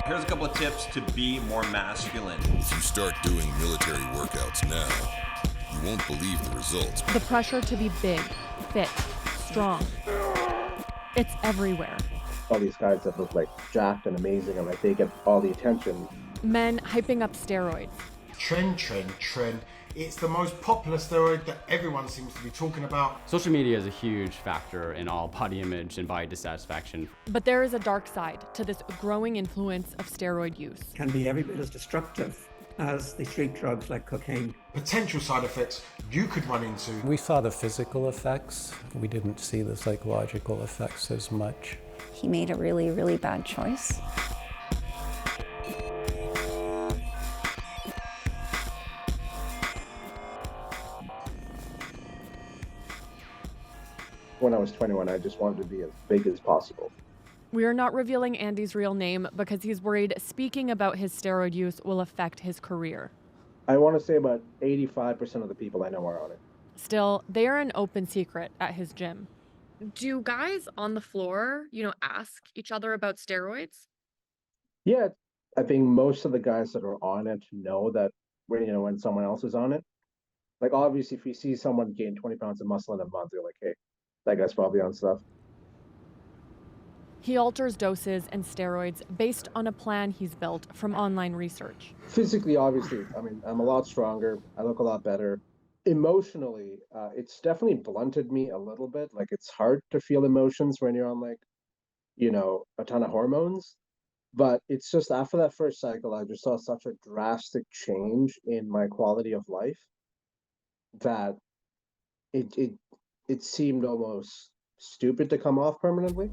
Here's a couple of tips to be more masculine. If you start doing military workouts now, you won't believe the results. The pressure to be big, fit, strong. It's everywhere. All these guys that look like jacked and amazing and like they get all the attention. Men hyping up steroids. Trend. It's the most popular steroid that everyone seems to be talking about. Social media is a huge factor in all body image and body dissatisfaction. But there is a dark side to this growing influence of steroid use. Can be every bit as destructive as the street drugs like cocaine. Potential side effects you could run into. We saw the physical effects. We didn't see the psychological effects as much. He made a really, really bad choice. When I was 21, I just wanted to be as big as possible. We are not revealing Andy's real name because he's worried speaking about his steroid use will affect his career. I want to say about 85% of the people I know are on it. Still, they are an open secret at his gym. Do guys on the floor, ask each other about steroids? Yeah, I think most of the guys that are on it know that when someone else is on it. Like obviously if you see someone gain 20 pounds of muscle in a month, you're like, hey, that guy's probably on stuff. He alters doses and steroids based on a plan he's built from online research. Physically, obviously, I'm a lot stronger. I look a lot better. Emotionally, it's definitely blunted me a little bit. Like it's hard to feel emotions when you're on a ton of hormones. But it's just after that first cycle, I just saw such a drastic change in my quality of life that it seemed almost stupid to come off permanently.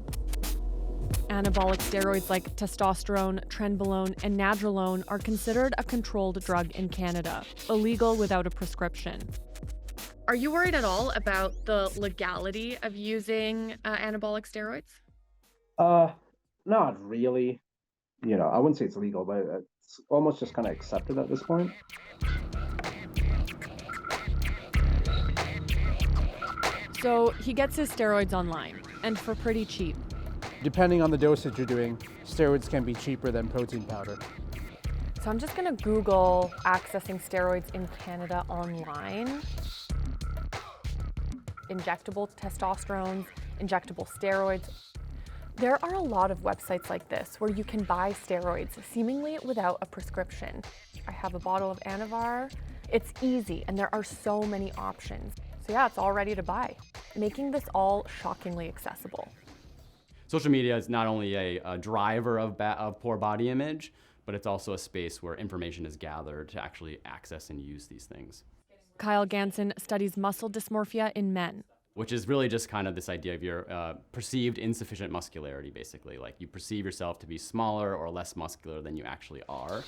Anabolic steroids like testosterone, trenbolone, and nandrolone are considered a controlled drug in Canada, illegal without a prescription. Are you worried at all about the legality of using anabolic steroids? Not really. I wouldn't say it's legal, but it's almost just kind of accepted at this point. So he gets his steroids online, and for pretty cheap. Depending on the dosage you're doing, steroids can be cheaper than protein powder. So I'm just gonna Google accessing steroids in Canada online. Injectable testosterone, injectable steroids. There are a lot of websites like this where you can buy steroids seemingly without a prescription. I have a bottle of Anavar. It's easy and there are so many options. So yeah, it's all ready to buy, making this all shockingly accessible. Social media is not only a driver of poor body image, but it's also a space where information is gathered to actually access and use these things. Kyle Ganson studies muscle dysmorphia in men. Which is really just kind of this idea of your perceived insufficient muscularity, basically. Like you perceive yourself to be smaller or less muscular than you actually are.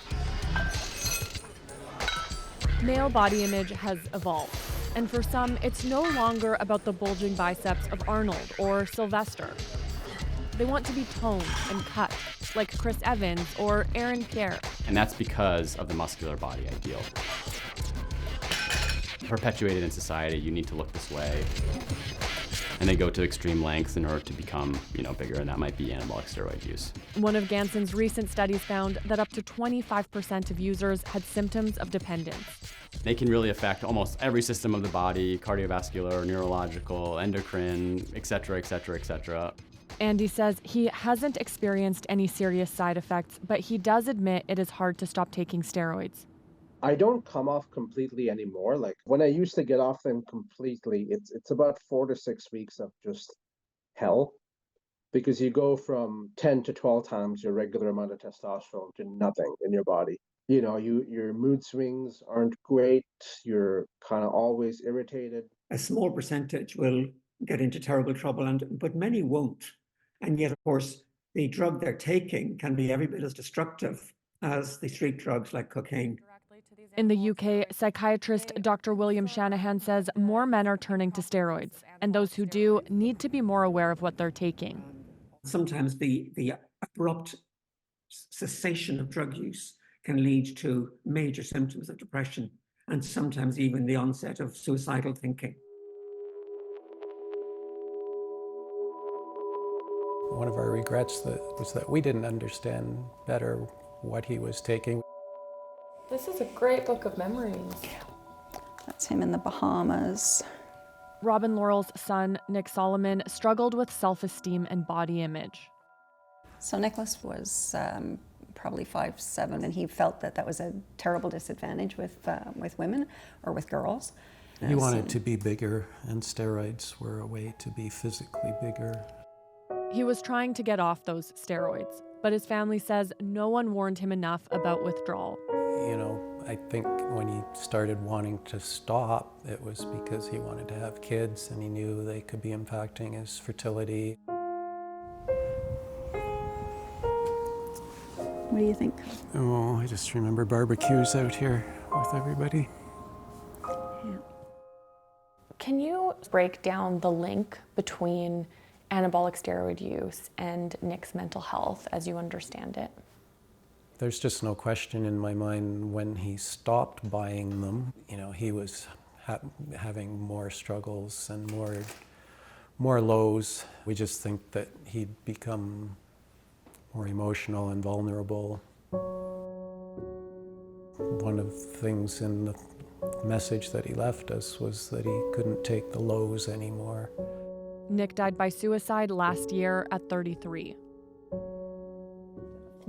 Male body image has evolved. And for some, it's no longer about the bulging biceps of Arnold or Sylvester. They want to be toned and cut, like Chris Evans or Aaron Pierre. And that's because of the muscular body ideal. Perpetuated in society, you need to look this way. And they go to extreme lengths in order to become, bigger, and that might be anabolic steroid use. One of Ganson's recent studies found that up to 25% of users had symptoms of dependence. They can really affect almost every system of the body, cardiovascular, neurological, endocrine, et cetera, et cetera, et cetera. Andy says he hasn't experienced any serious side effects, but he does admit it is hard to stop taking steroids. I don't come off completely anymore. Like when I used to get off them completely, it's about 4 to 6 weeks of just hell, because you go from 10 to 12 times your regular amount of testosterone to nothing in your body. Your mood swings aren't great. You're kind of always irritated. A small percentage will get into terrible trouble, but many won't. And yet, of course, the drug they're taking can be every bit as destructive as the street drugs like cocaine. In the UK, psychiatrist Dr. William Shanahan says more men are turning to steroids, and those who do need to be more aware of what they're taking. Sometimes the abrupt cessation of drug use can lead to major symptoms of depression and sometimes even the onset of suicidal thinking. One of our regrets was that we didn't understand better what he was taking. This is a great book of memories. That's him in the Bahamas. Robin Laurel's son, Nick Solomon, struggled with self-esteem and body image. So Nicholas was probably 5'7", and he felt that that was a terrible disadvantage with women or with girls. He wanted to be bigger, and steroids were a way to be physically bigger. He was trying to get off those steroids, but his family says no one warned him enough about withdrawal. You know, I think when he started wanting to stop, it was because he wanted to have kids and he knew they could be impacting his fertility. What do you think? Oh, I just remember barbecues out here with everybody. Yeah. Can you break down the link between anabolic steroid use and Nick's mental health as you understand it? There's just no question in my mind when he stopped buying them, you know, he was having more struggles and more lows. We just think that he'd become more emotional and vulnerable. One of the things in the message that he left us was that he couldn't take the lows anymore. Nick died by suicide last year at 33.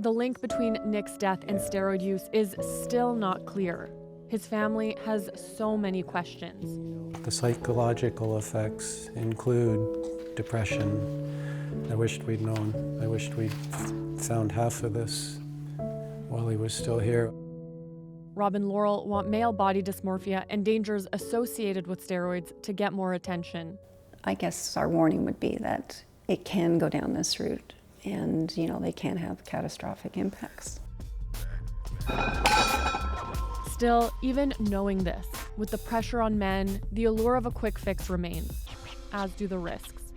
The link between Nick's death and steroid use is still not clear. His family has so many questions. The psychological effects include depression. I wished we'd known. I wished we'd found half of this while he was still here. Robin Laurel want male body dysmorphia and dangers associated with steroids to get more attention. I guess our warning would be that it can go down this route, and they can have catastrophic impacts. Still, even knowing this, with the pressure on men, the allure of a quick fix remains, as do the risks.